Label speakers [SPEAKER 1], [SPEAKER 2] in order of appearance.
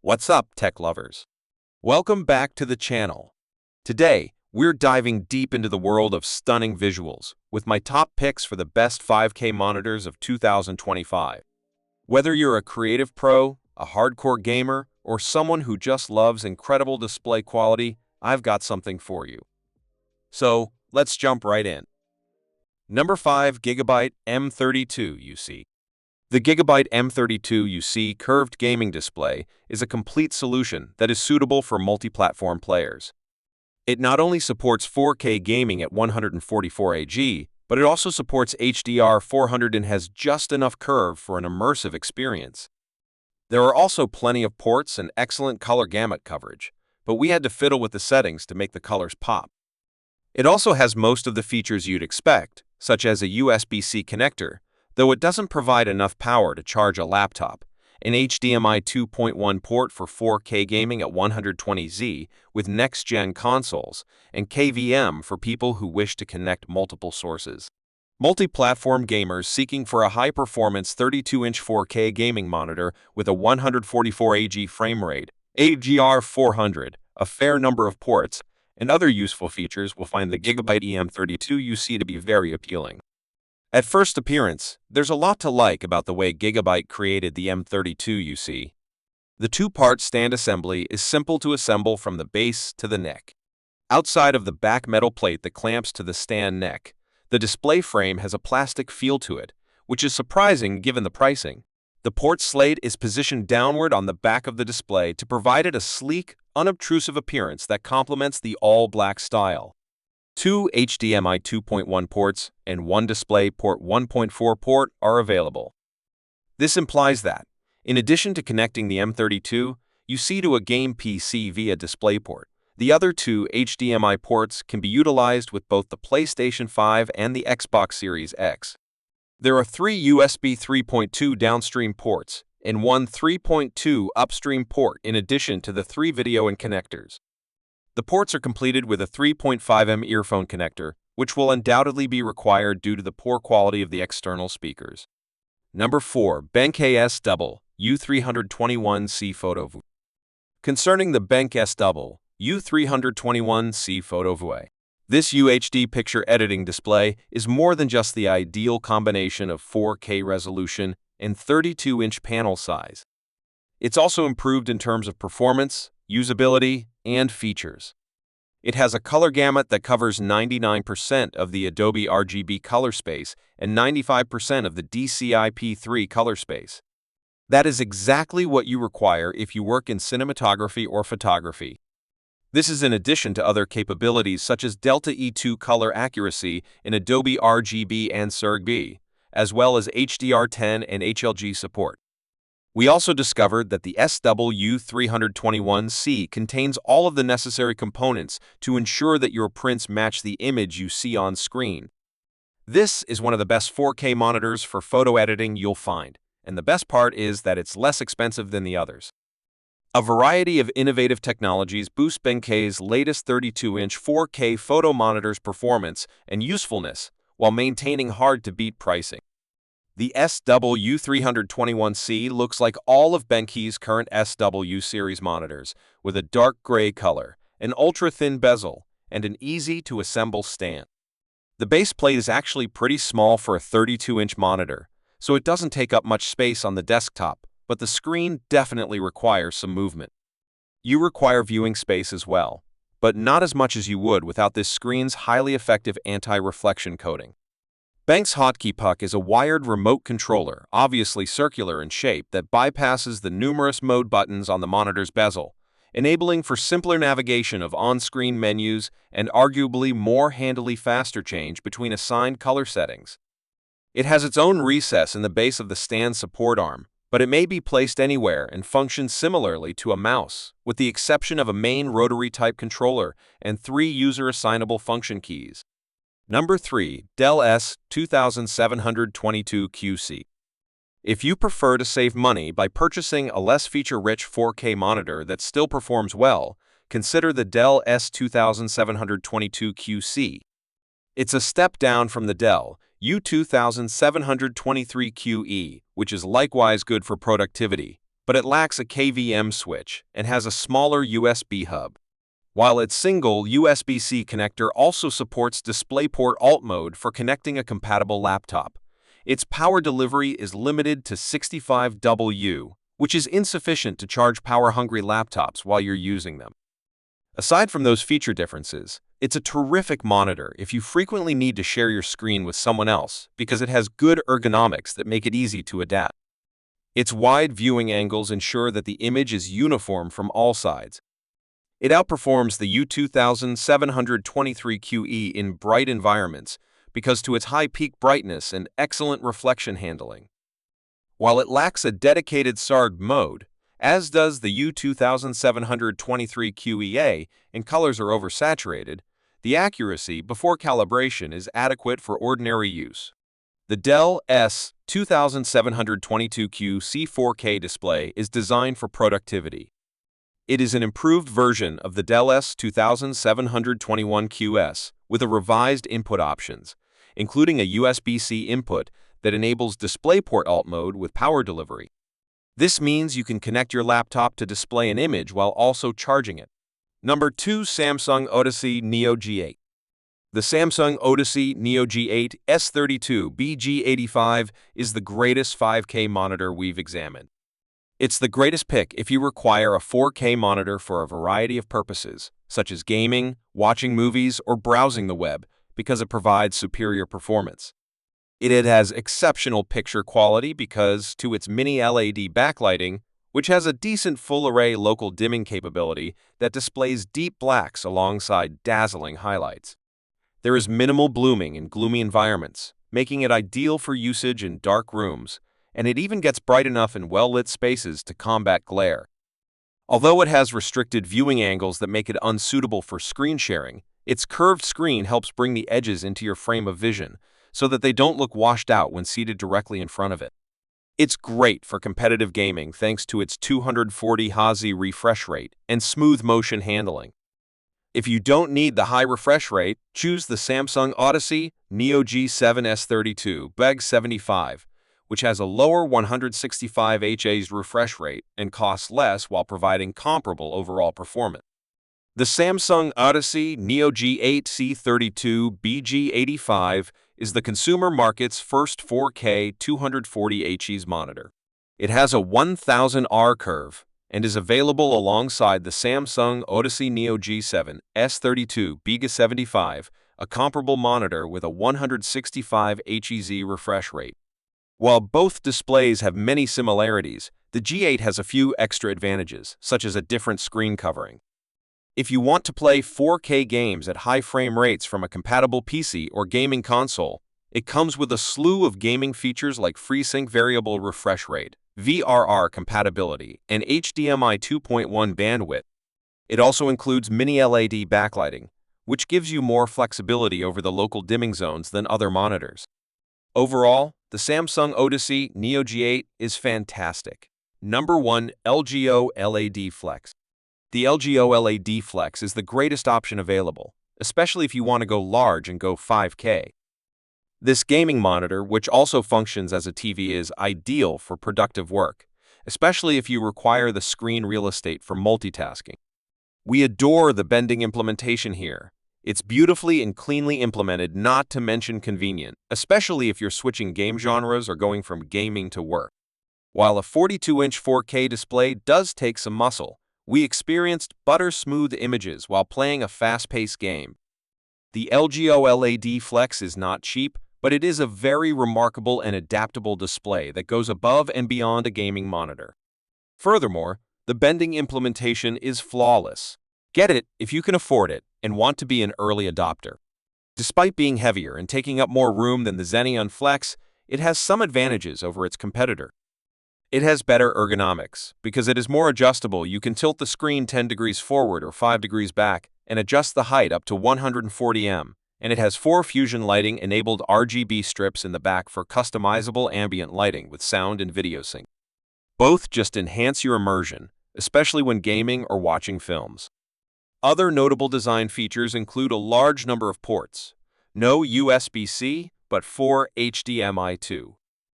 [SPEAKER 1] What's up, tech lovers? Welcome back to the channel. Today, we're diving deep into the world of stunning visuals with my top picks for the best 5K monitors of 2025. Whether you're a creative pro, a hardcore gamer, or someone who just loves incredible display quality, I've got something for you. So, let's jump right in. Number 5 GB M32 UC. The Gigabyte M32 UC curved gaming display is a complete solution that is suitable for multi-platform players. It not only supports 4K gaming at 144Hz, but it also supports HDR 400 and has just enough curve for an immersive experience. There are also plenty of ports and excellent color gamut coverage, but we had to fiddle with the settings to make the colors pop. It also has most of the features you'd expect, such as a USB-C connector, though it doesn't provide enough power to charge a laptop, an HDMI 2.1 port for 4K gaming at 120Hz with next-gen consoles, and KVM for people who wish to connect multiple sources. Multi-platform gamers seeking for a high-performance 32-inch 4K gaming monitor with a 144Hz frame rate, HDR 400, a fair number of ports, and other useful features will find the Gigabyte M32 UC to be very appealing. At first appearance, there's a lot to like about the way Gigabyte created the M32 UC. The two-part stand assembly is simple to assemble from the base to the neck. Outside of the back metal plate that clamps to the stand neck, the display frame has a plastic feel to it, which is surprising given the pricing. The port slate is positioned downward on the back of the display to provide it a sleek, unobtrusive appearance that complements the all-black style. Two HDMI 2.1 ports and one DisplayPort 1.4 port are available. This implies that, in addition to connecting the M32 UC to a game PC via DisplayPort, the other two HDMI ports can be utilized with both the PlayStation 5 and the Xbox Series X. There are three USB 3.2 downstream ports and one 3.2 upstream port in addition to the three video and connectors. The ports are completed with a 3.5mm earphone connector, which will undoubtedly be required due to the poor quality of the external speakers. Number 4. Benq S Double U321C Photo Vue. Concerning the Benq S Double U321C Photo Vue, this UHD picture editing display is more than just the ideal combination of 4K resolution and 32-inch panel size. It's also improved in terms of performance, usability, and features. It has a color gamut that covers 99% of the Adobe RGB color space and 95% of the DCI-P3 color space. That is exactly what you require if you work in cinematography or photography. This is in addition to other capabilities such as Delta E2 color accuracy in Adobe RGB and SurgB, as well as HDR10 and HLG support. We also discovered that the SW321C contains all of the necessary components to ensure that your prints match the image you see on screen. This is one of the best 4K monitors for photo editing you'll find, and the best part is that it's less expensive than the others. A variety of innovative technologies boost Benq's latest 32-inch 4K photo monitor's performance and usefulness while maintaining hard-to-beat pricing. The SW321C looks like all of Benq's current SW series monitors, with a dark gray color, an ultra-thin bezel, and an easy-to-assemble stand. The base plate is actually pretty small for a 32-inch monitor, so it doesn't take up much space on the desktop, but the screen definitely requires some movement. You require viewing space as well, but not as much as you would without this screen's highly effective anti-reflection coating. Benq's Hotkey Puck is a wired remote controller, obviously circular in shape, that bypasses the numerous mode buttons on the monitor's bezel, enabling for simpler navigation of on-screen menus and arguably more handily faster change between assigned color settings. It has its own recess in the base of the stand support arm, but it may be placed anywhere and functions similarly to a mouse, with the exception of a main rotary-type controller and three user-assignable function keys. Number 3. Dell S2722QC. If you prefer to save money by purchasing a less feature-rich 4K monitor that still performs well, consider the Dell S2722QC. It's a step down from the Dell U2723QE, which is likewise good for productivity, but it lacks a KVM switch and has a smaller USB hub. While its single USB-C connector also supports DisplayPort Alt mode for connecting a compatible laptop, its power delivery is limited to 65 W, which is insufficient to charge power-hungry laptops while you're using them. Aside from those feature differences, it's a terrific monitor if you frequently need to share your screen with someone else because it has good ergonomics that make it easy to adapt. Its wide viewing angles ensure that the image is uniform from all sides. It outperforms the U2723QE in bright environments because to its high peak brightness and excellent reflection handling. While it lacks a dedicated SARG mode, as does the U2723QEA, and colors are oversaturated, the accuracy before calibration is adequate for ordinary use. The Dell S2722Q C4K display is designed for productivity. It is an improved version of the Dell S2721QS with a revised input options, including a USB-C input that enables DisplayPort Alt mode with power delivery. This means you can connect your laptop to display an image while also charging it. Number 2. Samsung Odyssey Neo G8. The Samsung Odyssey Neo G8 S32 BG85 is the greatest 5K monitor we've examined. It's the greatest pick if you require a 4K monitor for a variety of purposes, such as gaming, watching movies, or browsing the web, because it provides superior performance. It has exceptional picture quality because to its mini LED backlighting, which has a decent full-array local dimming capability that displays deep blacks alongside dazzling highlights. There is minimal blooming in gloomy environments, making it ideal for usage in dark rooms, and it even gets bright enough in well-lit spaces to combat glare. Although it has restricted viewing angles that make it unsuitable for screen sharing, its curved screen helps bring the edges into your frame of vision so that they don't look washed out when seated directly in front of it. It's great for competitive gaming thanks to its 240 Hz refresh rate and smooth motion handling. If you don't need the high refresh rate, choose the Samsung Odyssey Neo G7 S32 BEG75, which has a lower 165 Hz refresh rate and costs less while providing comparable overall performance. The Samsung Odyssey Neo G8 C32 BG85 is the consumer market's first 4K 240 Hz monitor. It has a 1000 R curve and is available alongside the Samsung Odyssey Neo G7 S32 BG75, a comparable monitor with a 165 Hz refresh rate. While both displays have many similarities, the G8 has a few extra advantages, such as a different screen covering. If you want to play 4K games at high frame rates from a compatible PC or gaming console, it comes with a slew of gaming features like FreeSync variable refresh rate, VRR compatibility, and HDMI 2.1 bandwidth. It also includes mini LED backlighting, which gives you more flexibility over the local dimming zones than other monitors. Overall, the Samsung Odyssey Neo G8 is fantastic. Number 1. LGO LED Flex. The LGO LED Flex is the greatest option available, especially if you want to go large and go 5K. This gaming monitor, which also functions as a TV, is ideal for productive work, especially if you require the screen real estate for multitasking. We adore the bending implementation here. It's beautifully and cleanly implemented, not to mention convenient, especially if you're switching game genres or going from gaming to work. While a 42-inch 4K display does take some muscle, we experienced butter-smooth images while playing a fast-paced game. The LGO LED Flex is not cheap, but it is a very remarkable and adaptable display that goes above and beyond a gaming monitor. Furthermore, the bending implementation is flawless. Get it if you can afford it and want to be an early adopter. Despite being heavier and taking up more room than the Xeneon Flex, it has some advantages over its competitor. It has better ergonomics. Because it is more adjustable, you can tilt the screen 10 degrees forward or 5 degrees back and adjust the height up to 140 m, and it has 4 Fusion Lighting-enabled RGB strips in the back for customizable ambient lighting with sound and video sync. Both just enhance your immersion, especially when gaming or watching films. Other notable design features include a large number of ports, no USB-C, but 4 HDMI 2,